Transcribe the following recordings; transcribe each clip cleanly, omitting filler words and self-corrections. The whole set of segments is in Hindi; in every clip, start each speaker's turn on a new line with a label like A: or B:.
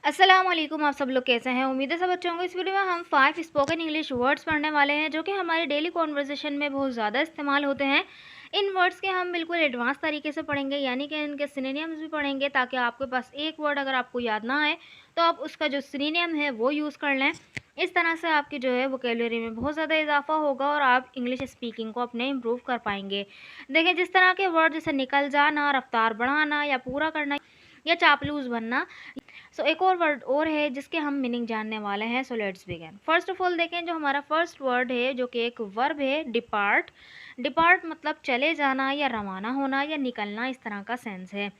A: अस्सलामुअलैकुम। आप सब लोग कैसे हैं? उम्मीद है सब अच्छे होंगे। इस वीडियो में हम 5 स्पोकन इंग्लिश वर्ड्स पढ़ने वाले हैं जो कि हमारे डेली कॉन्वर्सेशन में बहुत ज़्यादा इस्तेमाल होते हैं। इन वर्ड्स के हम बिल्कुल एडवांस तरीके से पढ़ेंगे, यानी कि इनके सिनोनिम्स भी पढ़ेंगे, ताकि आपके पास एक वर्ड अगर आपको याद ना आए तो आप उसका जो सिनोनिम है वो यूज़ कर लें। इस तरह से आपकी जो है वोकैबुलरी में बहुत ज़्यादा इजाफा होगा और आप इंग्लिश स्पीकिंग को अपने इम्प्रूव कर पाएंगे। देखिए, जिस तरह के वर्ड जैसे निकल जाना, रफ्तार बढ़ाना या पूरा करना या चापलूस बनना। एक और वर्ड और है जिसके हम मीनिंग जानने वाले हैं। So let's begin. First of all देखें, जो हमारा फर्स्ट वर्ड है जो कि एक वर्ब है, डिपार्ट। डिपार्ट मतलब चले जाना या रवाना होना या निकलना, इस तरह का सेंस है।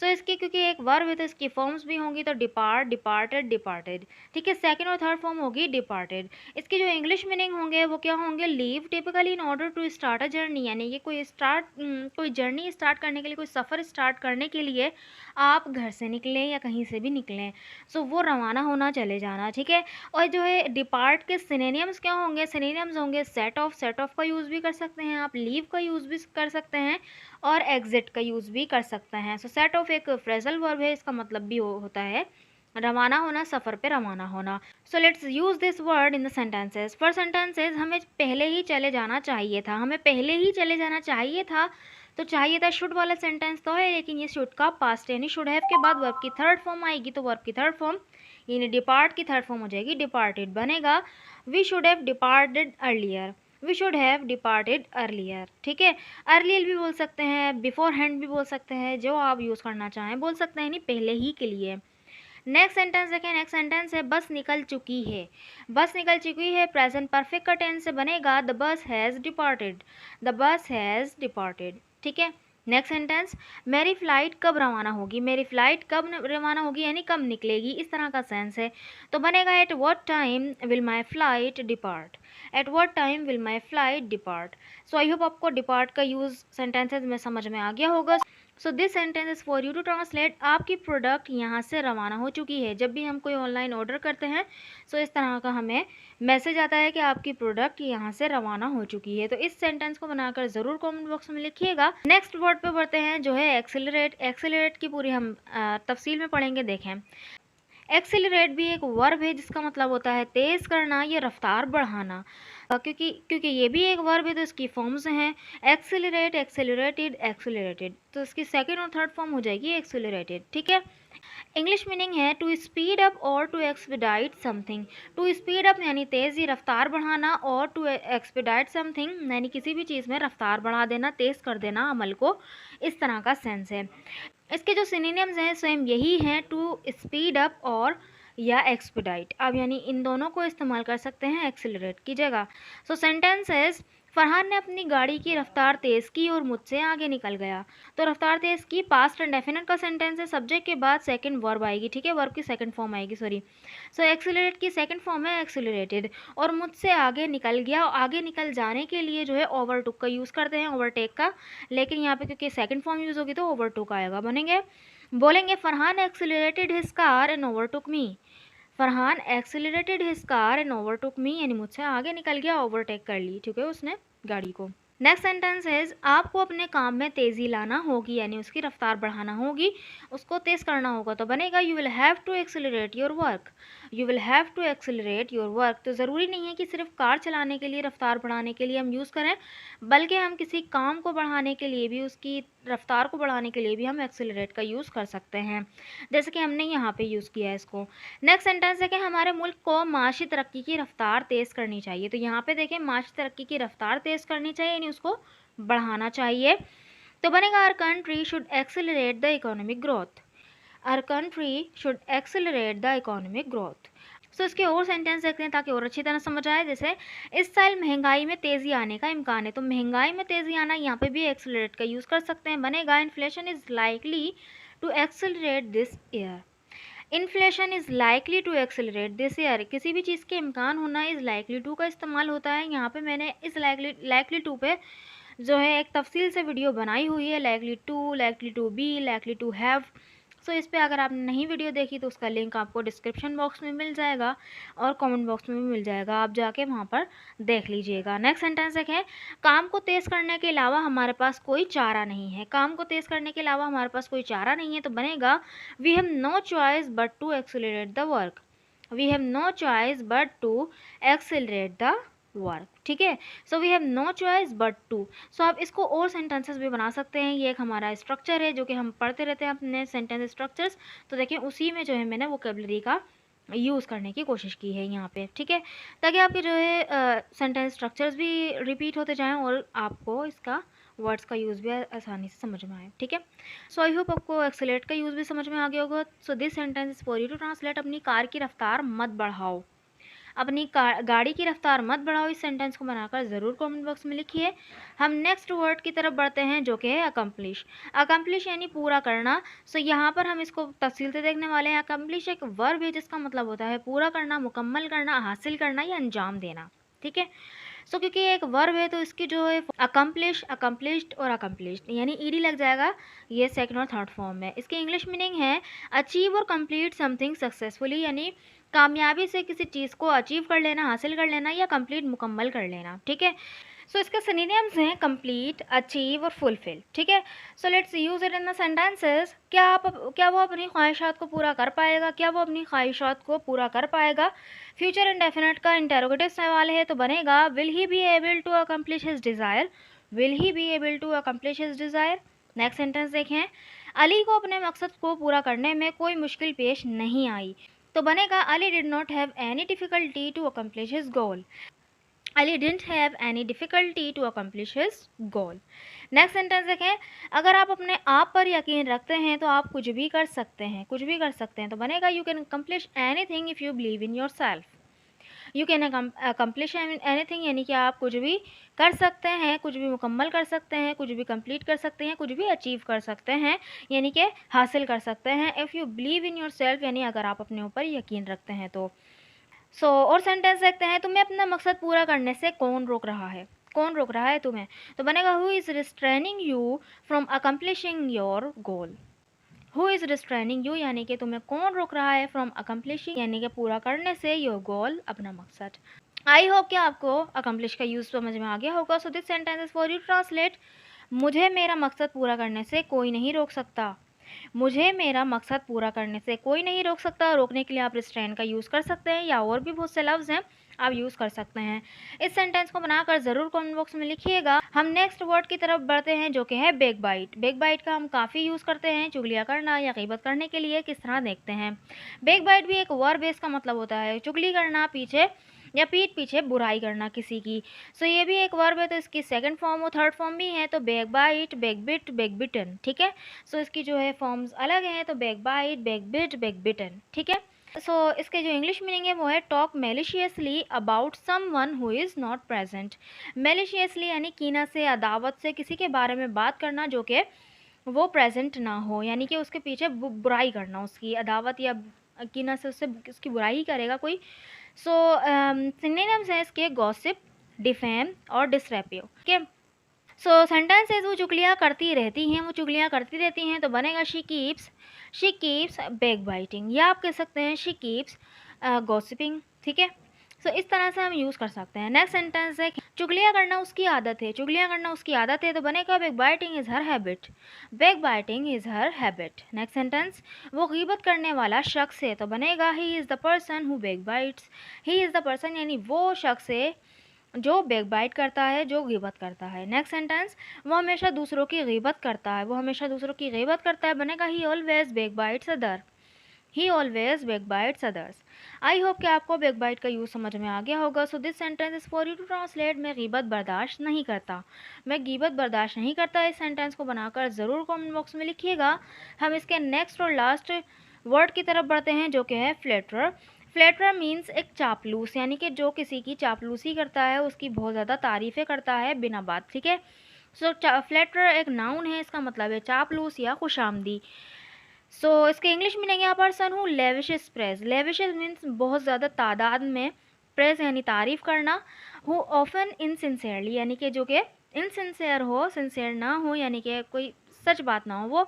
A: इसकी क्योंकि एक वर्ब है तो इसकी फॉर्म्स भी होंगी, तो डिपार्ट, डिपार्टेड, डिपार्टेड। ठीक है, सेकंड और थर्ड फॉर्म होगी डिपार्टेड। इसके जो इंग्लिश मीनिंग होंगे वो क्या होंगे? Leave typically in order to start a journey, यानी कि कोई जर्नी स्टार्ट करने के लिए, कोई सफ़र स्टार्ट करने के लिए आप घर से निकलें या कहीं से भी निकलें। वो रवाना होना, चले जाना। ठीक है, और जो है डिपार्ट के सिनोनिम्स क्या होंगे? सिनोनिम्स होंगे सेट ऑफ। सेट ऑफ का यूज़ भी कर सकते हैं आप, लीव का यूज़ भी कर सकते हैं और एग्जिट का यूज़ भी कर सकते हैं। सेट ऑफ एक फ्रेजल वर्ब है, इसका मतलब भी होता है रवाना होना, सफ़र पे रवाना होना। Let's use this word in the sentences. For sentences हमें पहले ही चले जाना चाहिए था, हमें पहले ही चले जाना चाहिए था। तो चाहिए था शुड वाला सेंटेंस तो है, लेकिन ये शुड का पास्ट यानी शुड हैव के बाद वर्ब की थर्ड फॉर्म आएगी, तो वर्ब की थर्ड फॉर्म यानी डिपार्ट की थर्ड फॉर्म हो जाएगी डिपार्टेड बनेगा। We should have departed earlier. We should have departed earlier. ठीक है, अर्लियर भी बोल सकते हैं, बिफोर हैंड भी बोल सकते हैं, जो आप यूज़ करना चाहें बोल सकते हैं, नहीं पहले ही के लिए। नेक्स्ट सेंटेंस देखें। नेक्स्ट सेंटेंस है बस निकल चुकी है। बस निकल चुकी है प्रेजेंट परफेक्ट का टेंस से बनेगा the bus has departed. The bus has departed. ठीक है, नेक्स्ट सेंटेंस, मेरी फ़्लाइट कब रवाना होगी। मेरी फ़्लाइट कब रवाना होगी यानी कब निकलेगी, इस तरह का सेंस है। तो बनेगा at what time will my flight depart. At what time will my flight depart. I hope आपको डिपार्ट का यूज़ सेंटेंसेज में समझ में आ गया होगा। This sentence is for you to translate. आपकी प्रोडक्ट यहाँ से रवाना हो चुकी है। जब भी हम कोई ऑनलाइन ऑर्डर करते हैं इस तरह का हमें मैसेज आता है कि आपकी प्रोडक्ट यहाँ से रवाना हो चुकी है। तो इस सेंटेंस को बनाकर ज़रूर कमेंट बॉक्स में लिखिएगा। नेक्स्ट वर्ड पे बढ़ते हैं जो है एक्सेलरेट। एक्सेलरेट की पूरी हम तफसील में पढ़ेंगे। देखें, एक्सेलरेट भी एक वर्ब है जिसका मतलब होता है तेज़ करना या रफ्तार बढ़ाना। क्योंकि ये भी एक वर्ब है तो इसकी फॉर्म्स हैं एक्सेलरेट, एक्सेलरेटेड, एक्सेलरेटेड। तो इसकी सेकंड और थर्ड फॉर्म हो जाएगी एक्सेलरेटेड। ठीक है, इंग्लिश मीनिंग है टू स्पीड अप और to expedite something. To speed up यानी तेज़ी, रफ्तार बढ़ाना, और टू एक्सपीडाइट समथिंग यानी किसी भी चीज़ में रफ्तार बढ़ा देना, तेज़ कर देना अमल को, इस तरह का सेंस है। इसके जो सिनोनिम्स हैं सेम यही हैं, टू स्पीड अप और या एक्सपीडाइट। अब यानी इन दोनों को इस्तेमाल कर सकते हैं एक्सेलरेट की जगह। सेंटेंसेस, फरहान ने अपनी गाड़ी की रफ्तार तेज़ की और मुझसे आगे निकल गया। तो रफ्तार तेज़ की पास्ट एंड डेफिनेट का सेंटेंस है, सब्जेक्ट के बाद सेकंड वर्ब आएगी। ठीक है, वर्ब की सेकंड फॉर्म आएगी, सॉरी। एक्सेलरेट की सेकंड फॉर्म है एक्सेलरेटेड। और मुझसे आगे निकल गया, आगे निकल जाने के लिए जो है ओवरटुक का यूज़ करते हैं, ओवरटेक का। लेकिन यहाँ पे क्योंकि सेकंड फॉर्म यूज़ होगी तो ओवरटुक आएगा। बनेंगे, बोलेंगे Farhan accelerated his car and overtook me. Farhan accelerated his car and overtook me यानी मुझसे आगे निकल गया, ओवरटेक कर ली, ठीक है, उसने गाड़ी को। नेक्स्ट सेंटेंस है आपको अपने काम में तेज़ी लाना होगी, यानी उसकी रफ्तार बढ़ाना होगी, उसको तेज़ करना होगा। तो बनेगा you will have to accelerate your work. You will have to accelerate your work. तो ज़रूरी नहीं है कि सिर्फ कार चलाने के लिए, रफ्तार बढ़ाने के लिए हम यूज़ करें, बल्कि हम किसी काम को बढ़ाने के लिए भी, उसकी रफ्तार को बढ़ाने के लिए भी हम एक्सेलरेट का यूज़ कर सकते हैं, जैसे कि हमने यहाँ पे यूज़ किया है इसको। नेक्स्ट सेंटेंस है कि हमारे मुल्क को माशी तरक्की की रफ्तार तेज़ करनी चाहिए। तो यहाँ पे देखें, माशी तरक्की की रफ्तार तेज़ करनी चाहिए यानी उसको बढ़ाना चाहिए। तो बनेगा our country should accelerate the economic growth. Our country should accelerate the economic growth. इसके और सेंटेंस देखते हैं ताकि और अच्छी तरह समझ आए। जैसे इस साल महंगाई में तेज़ी आने का इम्कान है। तो महंगाई में तेज़ी आना, यहाँ पे भी एक्सेलरेट का यूज़ कर सकते हैं। बनेगा inflation is likely to accelerate this year. Inflation is likely to accelerate this year. किसी भी चीज़ के इम्कान होना, इज़ लाइकली टू का इस्तेमाल होता है। यहाँ पे मैंने इस लाइकली टू पे जो है एक तफसील से वीडियो बनाई हुई है, likely to be, likely to have. So इस पे अगर आपने नहीं वीडियो देखी तो उसका लिंक आपको डिस्क्रिप्शन बॉक्स में मिल जाएगा और कमेंट बॉक्स में भी मिल जाएगा, आप जाके वहाँ पर देख लीजिएगा। नेक्स्ट सेंटेंस देखें, काम को तेज़ करने के अलावा हमारे पास कोई चारा नहीं है। काम को तेज़ करने के अलावा हमारे पास कोई चारा नहीं है तो बनेगा we have no choice but to accelerate the work. We have no choice but to accelerate the work. ठीक है, so we have no choice but to. So आप इसको और सेंटेंसेस भी बना सकते हैं। ये एक हमारा स्ट्रक्चर है जो कि हम पढ़ते रहते हैं अपने सेंटेंस स्ट्रक्चर्स, तो देखिए उसी में जो है मैंने वोकेबलरी का यूज़ करने की कोशिश की है यहाँ पे। ठीक है, ताकि आपके जो है सेंटेंस स्ट्रक्चर्स भी रिपीट होते जाएं और आपको इसका वर्ड्स का यूज़ भी आसानी से समझ में आए। ठीक है, सो आई होप आपको एक्सेलरेट का यूज़ भी समझ में आ गया होगा। So this sentence for you to translate, अपनी कार की रफ्तार मत बढ़ाओ। अपनी गाड़ी की रफ्तार मत बढ़ाओ, इस सेंटेंस को बनाकर ज़रूर कमेंट बॉक्स में लिखिए। हम नेक्स्ट वर्ड की तरफ बढ़ते हैं जो कि है अकम्प्लिश। अकम्प्लिश यानी पूरा करना। सो यहाँ पर हम इसको तफसील से देखने वाले हैं। अकम्प्लिश एक वर्ब है जिसका मतलब होता है पूरा करना, मुकम्मल करना, हासिल करना या अंजाम देना। ठीक है, सो क्योंकि ये एक वर्ब है तो इसकी जो है अकम्प्लिश, अकम्प्लिश्ड और अकम्प्लिश्ड यानी ईडी लग जाएगा, ये सेकंड और थर्ड फॉर्म है। इसकी इंग्लिश मीनिंग है अचीव और कंप्लीट समथिंग सक्सेसफुली, यानी कामयाबी से किसी चीज़ को अचीव कर लेना, हासिल कर लेना या कंप्लीट मुकम्मल कर लेना। ठीक है, सो इसके सिनोनिम्स हैं कंप्लीट, अचीव और फुलफिल। ठीक है, so let's use it in the sentences. क्या वो अपनी ख्वाहिशात को पूरा कर पाएगा? क्या वो अपनी ख्वाहिशात को पूरा कर पाएगा? फ्यूचर इंडेफिनिट का इंटेरोगेटिव सवाल है तो बनेगा will he be able to accomplish his desire. Will he be able to accomplish his desire. Next sentence देखें, अली को अपने मकसद को पूरा करने में कोई मुश्किल पेश नहीं आई तो बनेगा Ali did not have any difficulty to accomplish his goal. Ali didn't have any difficulty to accomplish his goal. Next sentence देखें, अगर आप अपने आप पर यकीन रखते हैं तो आप कुछ भी कर सकते हैं, कुछ भी कर सकते हैं तो बनेगा you can accomplish anything if you believe in your self. You can accomplish anything यानी कि आप कुछ भी कर सकते हैं, कुछ भी मुकम्मल कर सकते हैं, कुछ भी कंप्लीट कर सकते हैं, कुछ भी अचीव कर सकते हैं यानी कि हासिल कर सकते हैं। If you believe in your self यानी अगर आप अपने ऊपर यकीन रखते हैं तो। और सेंटेंस देखते हैं, तुम्हें अपना मकसद पूरा करने से कौन रोक रहा है? कौन रोक रहा है तुम्हें? तो बनेगा who is restraining you from accomplishing your goal. Who is restraining you यानी कि तुम्हें कौन रोक रहा है फ्रॉम अकम्प्लिशिंग यानी कि पूरा करने से योर गोल, अपना मकसद। आई होप कि आपको अकम्प्लिश का यूज़ समझ में आ गया होगा। So this sentence is for you translate, मुझे मेरा मकसद पूरा करने से कोई नहीं रोक सकता। मुझे मेरा मकसद पूरा करने से कोई नहीं रोक सकता। रोकने के लिए आप रिस्ट्रेन का यूज़ कर सकते हैं या और भी बहुत से लफ्ज़ हैं आप यूज़ कर सकते हैं। इस सेंटेंस को बनाकर ज़रूर कमेंट बॉक्स में लिखिएगा। हम नेक्स्ट वर्ड की तरफ बढ़ते हैं जो कि है बैक बाइट। बैक बाइट का हम काफ़ी यूज़ करते हैं चुगलियाँ करना या गीबत करने के लिए। किस तरह देखते हैं। बैक बाइट भी एक वर्ब है, इसका मतलब होता है चुगली करना, पीछे या पीठ पीछे बुराई करना किसी की। ये भी एक वर्ब है तो इसकी सेकंड फॉर्म और थर्ड फॉर्म भी है तो backbite, backbit, backbitten. ठीक है, इसकी जो है फॉर्म्स अलग हैं तो backbite, backbit, backbitten. ठीक है, इसके जो इंग्लिश मीनिंग है वो है talk maliciously about someone who is not present. Maliciously यानी कीना से, अदावत से किसी के बारे में बात करना जो कि वो प्रेजेंट ना हो, यानी कि उसके पीछे बुराई करना, उसकी अदावत या कीना से उससे उसकी बुराई ही करेगा कोई। सिनोनिम्स हैं इसके गॉसिप, डिफेम और डिसरेप्यू। ठीक है, सेंटेंसेस वो चुगलियाँ करती रहती हैं, वो चुगलियाँ करती रहती हैं तो बनेगा शी कीप्स बैक बाइटिंग, या आप कह सकते हैं शी कीप्स गॉसिपिंग। ठीक है, इस तरह से हम यूज़ कर सकते हैं। नेक्स्ट सेंटेंस है चुगलियाँ करना उसकी आदत है। चुगलियाँ करना उसकी आदत है तो बनेगा back biting is her habit. Back biting is her habit. Next sentence, वो गीबत करने वाला शख्स है तो बनेगा he is the person who back bytes. He is the person यानी वो शख्स है जो बैक बाइट करता है, जो गीबत करता है। नेक्स्ट सेंटेंस, वो हमेशा दूसरों की गीबत करता है। वो हमेशा दूसरों की गीबत करता है बनेगा ही always back bytes other. He always back bytes others. I hope कि आपको बैक बाइट का यूज़ समझ में आ गया होगा। This sentence is for you to translate, मैं गीबत बर्दाश्त नहीं करता। मैं गीबत बर्दाश्त नहीं करता। इस सेंटेंस को बनाकर ज़रूर कमेंट बॉक्स में लिखिएगा। हम इसके नेक्स्ट और लास्ट वर्ड की तरफ बढ़ते हैं जो कि है फ्लैटरर। फ्लैटरर मीन्स एक चापलूस, यानी कि जो किसी की चापलूसी करता है, उसकी बहुत ज़्यादा तारीफ़ें करता है बिना बात। ठीक है, फ्लैटरर एक नाउन है, इसका मतलब है चापलूस या खुशामदी। इसके इंग्लिश मीनिंग है पर्सन हु लेविशेस प्रेज। लेविशेस मीन्स बहुत ज़्यादा तादाद में, प्रेज यानी तारीफ़ करना, हु ऑफन इनसिंसियरली यानी कि जो कि इनसिंसियर हो, सिंसियर ना हो यानी कि कोई सच बात ना हो, वो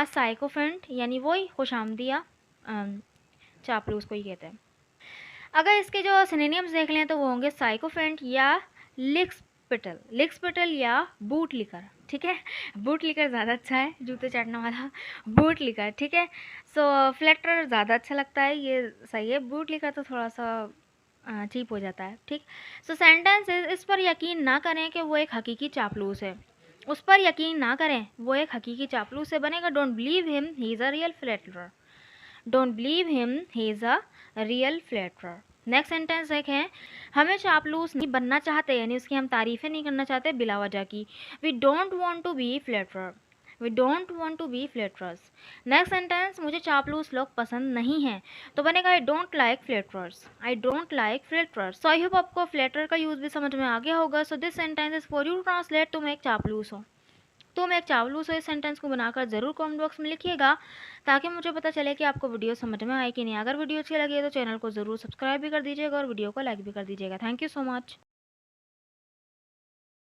A: साइकोफेंट यानी वही खुशामदी या चापलूस को ही कहते हैं। अगर इसके जो सिनोनिम्स देख लें तो वो होंगे साइकोफेंट या लिक्सपिटल, लिक्सपिटल या बूट लिकर, ठीक है। बूट लिकर ज़्यादा अच्छा है, जूते चाटने वाला बूट लिकर, ठीक है। सो फ्लैटर ज़्यादा अच्छा लगता है, ये सही है। बूट लिकर तो थोड़ा सा चीप हो जाता है, ठीक। सो सेंटेंस इस पर यकीन ना करें कि वो एक हकीकी चापलूस है, उस पर यकीन ना करें वो एक हकीकी चापलूस से बनेगा don't believe him he is a real flatterer, don't believe him he is a real flatterer. Next sentence देखें, हमें चापलूस नहीं बनना चाहते यानी उसकी हम तारीफ़ें नहीं करना चाहते बिला वजह की। We don't want to be flatterer, we don't want to be flatterers. Next sentence, मुझे चापलूस लोग पसंद नहीं हैं, तो बनेगा I don't like flatterers, I don't like flatterers. So I hope आपको फ्लैटर का यूज़ भी समझ में आ गया होगा। So this sentence is for you to translate, तुम एक चापलूस हो, तुम एक चापलूस हो। इस सेंटेंस को बनाकर ज़रूर कमेंट बॉक्स में लिखिएगा ताकि मुझे पता चले कि आपको वीडियो समझ में आए कि नहीं। अगर वीडियो अच्छी लगी है तो चैनल को ज़रूर सब्सक्राइब भी कर दीजिएगा और वीडियो को लाइक भी कर दीजिएगा। Thank you so much.